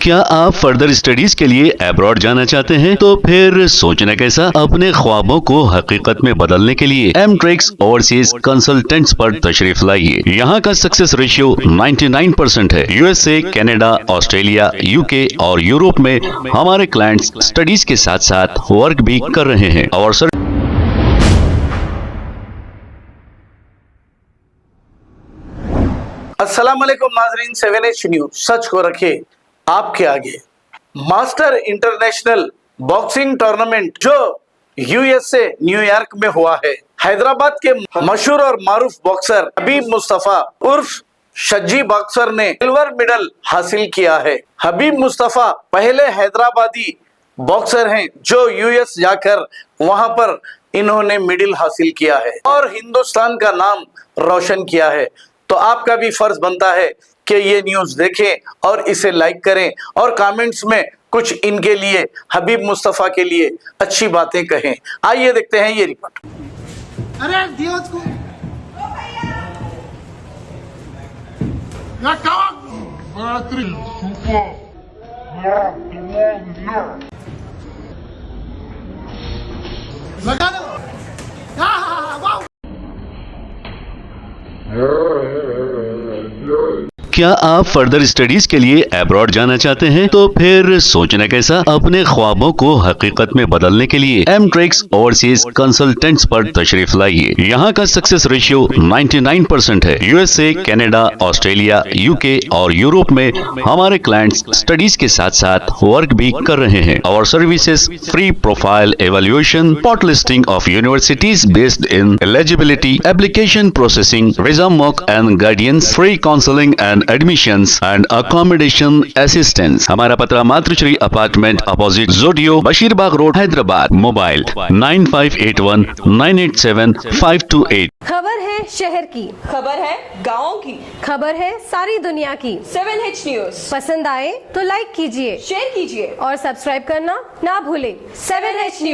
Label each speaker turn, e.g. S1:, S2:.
S1: क्या आप further studies के लिए अब्रॉड जाना चाहते हैं? तो फिर सोचना कैसा, अपने ख्वाबों को हकीकत में बदलने के लिए एमट्रिक्स ओवरसीज कंसल्टेंट्स पर तशरीफ लाइए। यहाँ का सक्सेस रेशियो 99% है। यूएसए, कनाडा, ऑस्ट्रेलिया, यूके और यूरोप में हमारे क्लाइंट्स स्टडीज के साथ साथ वर्क भी कर रहे हैं और
S2: अस्सलाम वालेकुम नाजरीन, 7H न्यूज सच को रखे आपके आगे। मास्टर इंटरनेशनल बॉक्सिंग टूर्नामेंट जो यूएसए न्यूयॉर्क में हुआ है, हैदराबाद के मशहूर और मारूफ बॉक्सर हबीब मुस्तफा उर्फ शज्जी बॉक्सर ने सिल्वर मेडल हासिल किया है। हबीब मुस्तफा पहले हैदराबादी बॉक्सर हैं जो यूएस जाकर वहां पर इन्होंने मेडल हासिल किया है और हिंदुस्तान का नाम रोशन किया है। तो आपका भी फर्ज बनता है कि ये न्यूज देखें और इसे लाइक करें और कमेंट्स में कुछ इनके लिए, हबीब मुस्तफा के लिए अच्छी बातें कहें। आइए देखते हैं ये रिपोर्ट।
S3: अरे दियो को लगा दो। वाह
S1: क्या आप फर्दर स्टडीज के लिए अब्रॉड जाना चाहते हैं? तो फिर सोचना कैसा, अपने ख्वाबों को हकीकत में बदलने के लिए एमट्रिक्स ओवरसीज कंसल्टेंट्स पर तशरीफ लाइए। यहाँ का सक्सेस रेशियो 99% है। यूएसए, कनाडा, ऑस्ट्रेलिया, यूके और यूरोप में हमारे क्लाइंट्स स्टडीज के साथ साथ वर्क भी कर रहे हैं और services free profile evaluation, spot listing of universities based in eligibility, application processing, visa mock and guidance, free counselling and admissions and accommodation assistance. हमारा पता मातृश्री अपार्टमेंट अपोजिट जोडियो, बशीरबाग रोड, हैदराबाद। मोबाइल 9581987528।
S4: खबर है शहर की,
S5: खबर है गाँव की,
S4: खबर है सारी दुनिया की।
S5: 7H न्यूज
S4: पसंद आए तो लाइक कीजिए,
S5: शेयर कीजिए
S4: और सब्सक्राइब करना ना भूलें।
S5: 7H news.